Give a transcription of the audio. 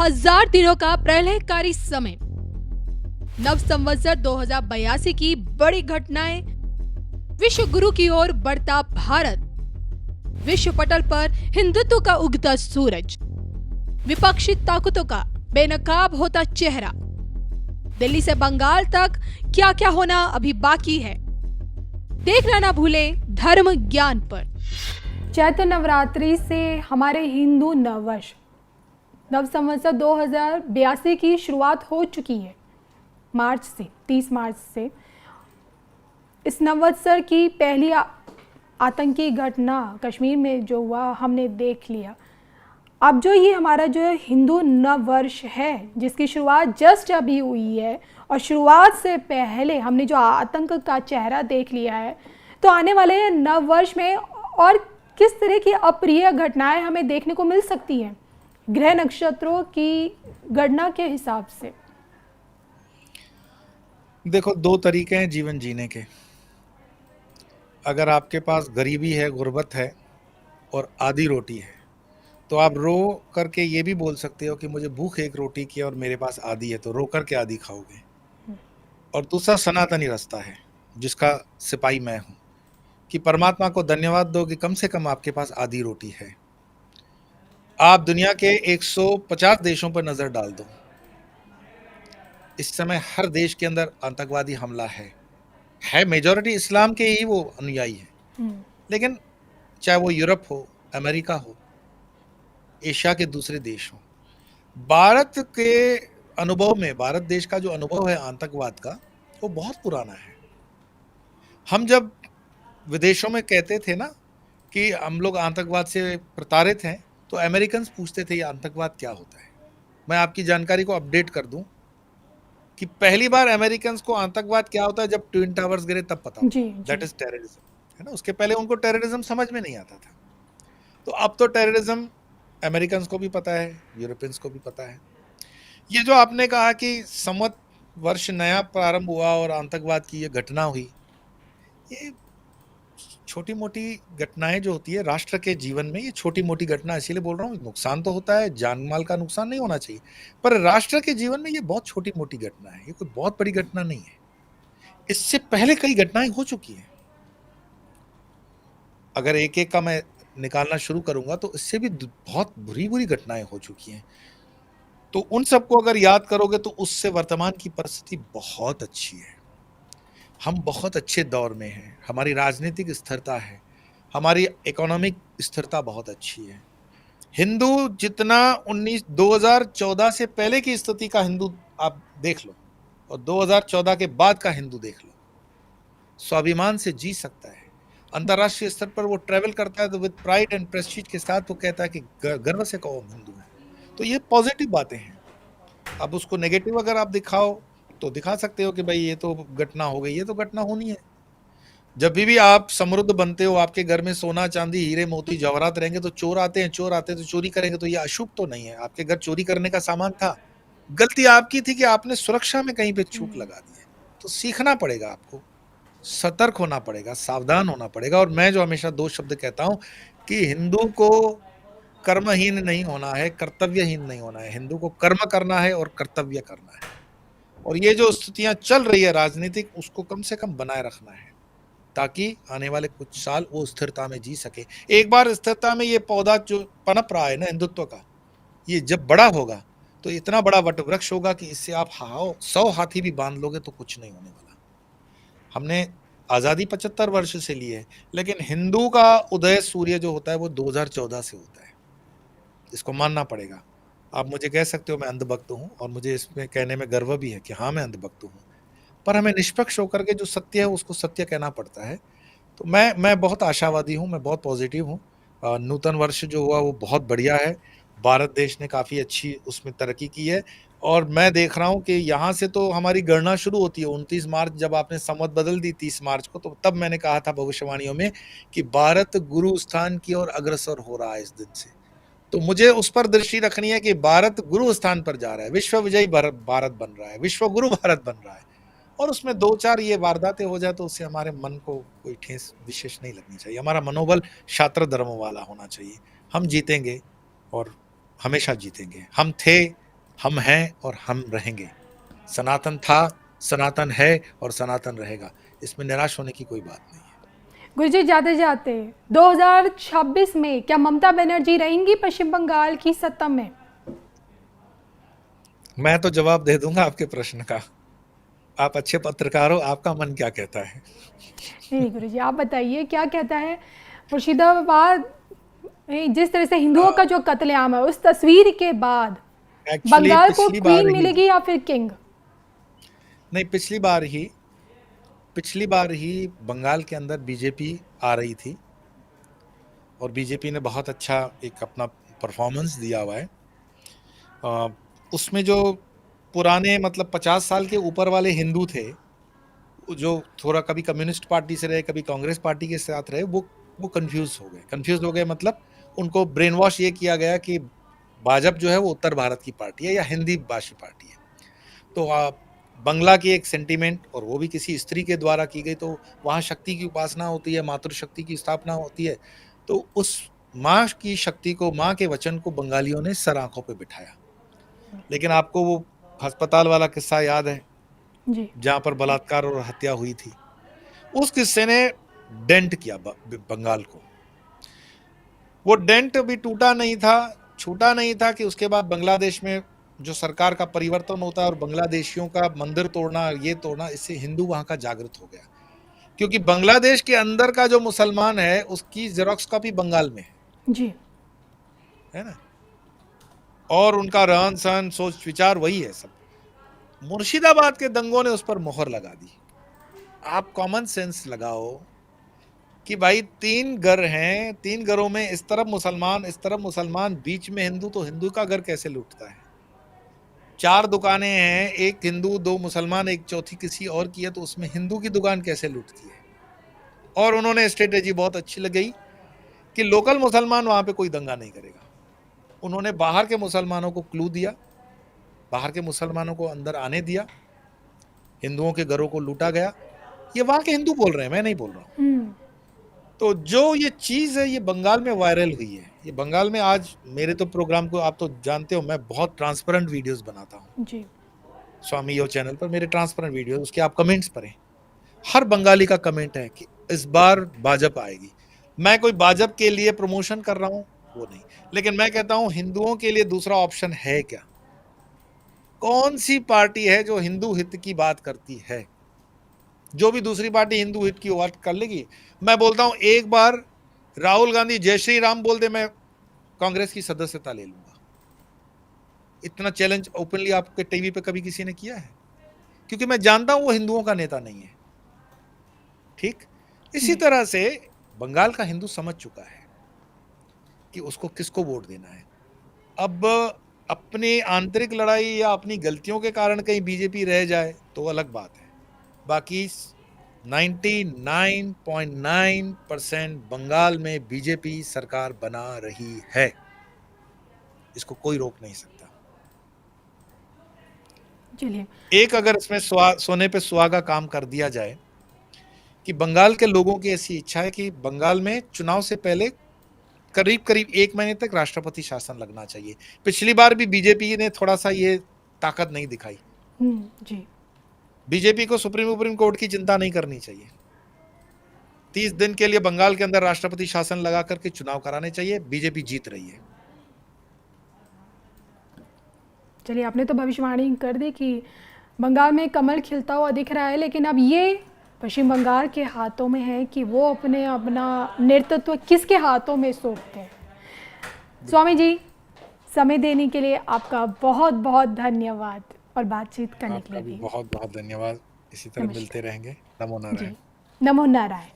1000 दिनों का प्रलयकारी समय, नव संवत्सर 2082 की बड़ी घटनाएं, विश्व गुरु की ओर बढ़ता भारत, विश्व पटल पर हिंदुत्व का उगता सूरज, विपक्षी ताकतों का बेनकाब होता चेहरा, दिल्ली से बंगाल तक क्या क्या होना अभी बाकी है। देखना ना भूलें धर्म ज्ञान पर। चैत्र नवरात्रि से हमारे हिंदू नववर्ष नव संवत्सर 2082 की शुरुआत हो चुकी है। मार्च से 30 मार्च से इस नववत्सर की पहली आतंकी घटना कश्मीर में जो हुआ हमने देख लिया। अब जो ये हमारा जो हिंदू नव वर्ष है जिसकी शुरुआत जस्ट अभी हुई है और शुरुआत से पहले हमने जो आतंक का चेहरा देख लिया है, तो आने वाले नव वर्ष में और किस तरह की अप्रिय घटनाएं हमें देखने को मिल सकती हैं ग्रह नक्षत्रों की गणना के हिसाब से। देखो, दो तरीके हैं जीवन जीने के। अगर आपके पास गरीबी है, गुर्बत है और आधी रोटी है, तो आप रो करके ये भी बोल सकते हो कि मुझे भूख एक रोटी की है और मेरे पास आधी है, तो रो करके आधी खाओगे। और दूसरा सनातनी रास्ता है जिसका सिपाही मैं हूं, कि परमात्मा को धन्यवाद दो कि कम से कम आपके पास आधी रोटी है। आप दुनिया के 150 देशों पर नजर डाल दो, इस समय हर देश के अंदर आतंकवादी हमला है मेजॉरिटी इस्लाम के ही वो अनुयायी है, लेकिन चाहे वो यूरोप हो, अमेरिका हो, एशिया के दूसरे देश हो, भारत के अनुभव में, भारत देश का जो अनुभव है आतंकवाद का, वो बहुत पुराना है। हम जब विदेशों में कहते थे ना कि हम लोग आतंकवाद से प्रताड़ित हैं, तो अमेरिकन पूछते थे ये आतंकवाद क्या होता है। मैं आपकी जानकारी को अपडेट कर दूं कि पहली बार अमेरिकन को आतंकवाद क्या होता है जब ट्विन टावर्स गिरे तब पता, दैट इज टेररिज्म, है ना। उसके पहले उनको टेररिज्म समझ में नहीं आता था। तो अब तो टेररिज्म अमेरिकन को भी पता है, यूरोपियंस को भी पता है। ये जो आपने कहा कि संवत वर्ष नया प्रारंभ हुआ और आतंकवाद की ये घटना हुई, ये छोटी मोटी घटनाएं जो होती है राष्ट्र के जीवन में, ये छोटी मोटी घटना इसीलिए बोल रहा हूँ, नुकसान तो होता है, जान माल का नुकसान नहीं होना चाहिए, पर राष्ट्र के जीवन में ये बहुत छोटी मोटी घटना है, ये कोई बहुत बड़ी घटना नहीं है। इससे पहले कई घटनाएं हो चुकी हैं। अगर एक एक का मैं निकालना शुरू करूंगा तो इससे भी बहुत बुरी बुरी घटनाएं हो चुकी हैं। तो उन सबको अगर याद करोगे तो उससे वर्तमान की परिस्थिति बहुत अच्छी है। हम बहुत अच्छे दौर में हैं, हमारी राजनीतिक स्थिरता है, हमारी इकोनॉमिक स्थिरता बहुत अच्छी है। हिंदू जितना 2014 से पहले की स्थिति का हिंदू आप देख लो और 2014 के बाद का हिंदू देख लो, स्वाभिमान से जी सकता है। अंतर्राष्ट्रीय स्तर पर वो ट्रैवल करता है तो विद प्राइड एंड प्रेस्टीज के साथ वो कहता है कि गर्व से कहो हम हिंदू हैं। तो ये पॉजिटिव बातें हैं। अब उसको नेगेटिव अगर आप दिखाओ तो दिखा सकते हो कि भाई ये तो घटना हो गई, ये तो घटना होनी है। जब भी आप समृद्ध बनते हो, आपके घर में सोना चांदी हीरे मोती जवाहरात रहेंगे, तो चोर आते हैं तो चोरी करेंगे, तो ये अशुभ तो नहीं है। आपके घर चोरी करने का सामान था, गलती आपकी थी कि आपने सुरक्षा में कहीं पे चूक लगा दी है। तो सीखना पड़ेगा, आपको सतर्क होना पड़ेगा, सावधान होना पड़ेगा। और मैं जो हमेशा दो शब्द कहता हूं कि हिंदू को कर्महीन नहीं होना है, कर्तव्यहीन नहीं होना है। हिंदू को कर्म करना है और कर्तव्य करना है। और ये जो स्थितियां चल रही है राजनीतिक, उसको कम से कम बनाए रखना है ताकि आने वाले कुछ साल वो स्थिरता में जी सके। एक बार स्थिरता में ये पौधा जो पनप रहा है ना हिंदुत्व का, ये जब बड़ा होगा तो इतना बड़ा वट वृक्ष होगा कि इससे आप 100 हाथी भी बांध लोगे तो कुछ नहीं होने वाला। हमने आजादी 75 वर्ष से ली है, लेकिन हिंदू का उदय सूर्य जो होता है वो 2014 से होता है, इसको मानना पड़ेगा। आप मुझे कह सकते हो मैं अंधभक्त हूं, और मुझे इसमें कहने में गर्व भी है कि हाँ मैं अंधभक्त हूं, पर हमें निष्पक्ष होकर के जो सत्य है उसको सत्य कहना पड़ता है। तो मैं बहुत आशावादी हूं, मैं बहुत पॉजिटिव हूं। नूतन वर्ष जो हुआ वो बहुत बढ़िया है। भारत देश ने काफ़ी अच्छी उसमें तरक्की की है। और मैं देख रहा हूं कि यहाँ से तो हमारी गणना शुरू होती है 29 मार्च, जब आपने संवत बदल दी 30 मार्च को, तो तब मैंने कहा था भविष्यवाणियों में कि भारत गुरु स्थान की ओर अग्रसर हो रहा है इस दिन से। तो मुझे उस पर दृष्टि रखनी है कि भारत गुरु स्थान पर जा रहा है, विश्व विजयी भारत बन रहा है, विश्व गुरु भारत बन रहा है। और उसमें दो चार ये वारदातें हो जाए तो उससे हमारे मन को कोई ठेस विशेष नहीं लगनी चाहिए। हमारा मनोबल क्षात्र धर्म वाला होना चाहिए। हम जीतेंगे और हमेशा जीतेंगे। हम थे, हम हैं और हम रहेंगे। सनातन था, सनातन है और सनातन रहेगा। इसमें निराश होने की कोई बात नहीं है। गुरुजी, जाते जाते 2026 में क्या ममता बनर्जी रहेंगी पश्चिम बंगाल की सत्ता में? मैं तो जवाब दे दूंगा आपके प्रश्न का। आप अच्छे पत्रकार हो, आपका मन क्या कहता है? नहीं गुरुजी, आप बताइए क्या कहता है। मुर्शिदाबाद में जिस तरह से हिंदुओं का जो कत्लेआम है, उस तस्वीर के बाद एक्चुअली बंगाल को क्वीन मिलेगी या फिर किंग? नहीं, पिछली बार ही बंगाल के अंदर बीजेपी आ रही थी और बीजेपी ने बहुत अच्छा एक अपना परफॉर्मेंस दिया हुआ है। उसमें जो पुराने मतलब 50 साल के ऊपर वाले हिंदू थे, जो थोड़ा कभी कम्युनिस्ट पार्टी से रहे, कभी कांग्रेस पार्टी के साथ रहे, वो कंफ्यूज हो गए मतलब उनको ब्रेन वॉश ये किया गया कि भाजपा जो है वो उत्तर भारत की पार्टी है या हिंदी भाषी पार्टी है। तो बंगला की एक सेंटीमेंट, और वो भी किसी स्त्री के द्वारा की गई, तो वहाँ शक्ति की उपासना होती है, मातृशक्ति की स्थापना होती है। तो उस माँ की शक्ति को, माँ के वचन को बंगालियों ने सर आंखों पे बिठाया। लेकिन आपको वो अस्पताल वाला किस्सा याद है जी। जहां पर बलात्कार और हत्या हुई थी? उस किस्से ने डेंट किया बंगाल को। वो डेंट भी छूटा नहीं था कि उसके बाद बांग्लादेश में जो सरकार का परिवर्तन होता है और बांग्लादेशियों का मंदिर तोड़ना, ये तोड़ना, इससे हिंदू वहां का जागृत हो गया। क्योंकि बांग्लादेश के अंदर का जो मुसलमान है उसकी जेरोक्स कॉपी बंगाल में जी। है ना, और उनका रहन सहन, सोच विचार वही है सब। मुर्शिदाबाद के दंगों ने उस पर मोहर लगा दी। आप कॉमन सेंस लगाओ कि भाई 3 घर हैं, 3 घरों में इस तरफ मुसलमान, बीच में हिंदू, तो हिंदू का घर कैसे लूटता है? 4 दुकानें हैं, एक हिंदू, 2 मुसलमान, एक चौथी किसी और की है, तो उसमें हिंदू की दुकान कैसे लूटती है? और उन्होंने स्ट्रेटेजी बहुत अच्छी लगाई कि लोकल मुसलमान वहां पे कोई दंगा नहीं करेगा। उन्होंने बाहर के मुसलमानों को क्लू दिया, बाहर के मुसलमानों को अंदर आने दिया, हिंदुओं के घरों को लूटा गया। ये वहां के हिंदू बोल रहे हैं, मैं नहीं बोल रहा हूं। तो जो ये चीज है, ये बंगाल में वायरल हुई है। ये बंगाल में आज मेरे तो प्रोग्राम को आप तो जानते हो, मैं बहुत ट्रांसपेरेंट वीडियोस बनाता हूँ जी। स्वामी यो चैनल पर, मेरे ट्रांसपेरेंट वीडियो, उसके आप कमेंट्स पढ़ें। हर बंगाली का कमेंट है कि इस बार भाजपा आएगी। मैं कोई भाजपा के लिए प्रमोशन कर रहा हूं, वो नहीं, लेकिन मैं कहता हूं हिंदुओं के लिए दूसरा ऑप्शन है क्या? कौन सी पार्टी है जो हिंदू हित की बात करती है? जो भी दूसरी पार्टी हिंदू हित की बात कर लेगी, मैं बोलता हूं एक बार राहुल गांधी जय श्री राम बोल दे, मैं कांग्रेस की सदस्यता ले लूंगा। इतना चैलेंज ओपनली आपके टीवी पे कभी किसी ने किया है? क्योंकि मैं जानता हूं वो हिंदुओं का नेता नहीं है। ठीक इसी तरह से बंगाल का हिंदू समझ चुका है कि उसको किसको वोट देना है। अब अपनी आंतरिक लड़ाई या अपनी गलतियों के कारण कहीं बीजेपी रह जाए तो अलग बात है, बाकी 99.9% बंगाल में बीजेपी सरकार बना रही है, इसको कोई रोक नहीं सकता। चलिए, एक अगर इसमें सोने पे सुहागा काम कर दिया जाए कि बंगाल के लोगों की ऐसी इच्छा है कि बंगाल में चुनाव से पहले करीब 1 महीने तक राष्ट्रपति शासन लगना चाहिए। पिछली बार भी बीजेपी ने थोड़ा सा ये ताकत नहीं दिखाई। जी। बीजेपी को सुप्रीम कोर्ट की चिंता नहीं करनी चाहिए। 30 दिन के लिए बंगाल के अंदर राष्ट्रपति शासन लगा करके चुनाव कराने चाहिए। बीजेपी जीत रही है। चलिए, आपने तो भविष्यवाणी कर दी कि बंगाल में कमल खिलता हुआ दिख रहा है, लेकिन अब ये पश्चिम बंगाल के हाथों में है कि वो अपना नेतृत्व किसके हाथों में सौंपते हैं। स्वामी जी, समय देने के लिए आपका बहुत बहुत धन्यवाद और बातचीत करने के लिए भी बहुत बहुत धन्यवाद। इसी तरह मिलते रहेंगे। नमो नारायण। नमो नारायण।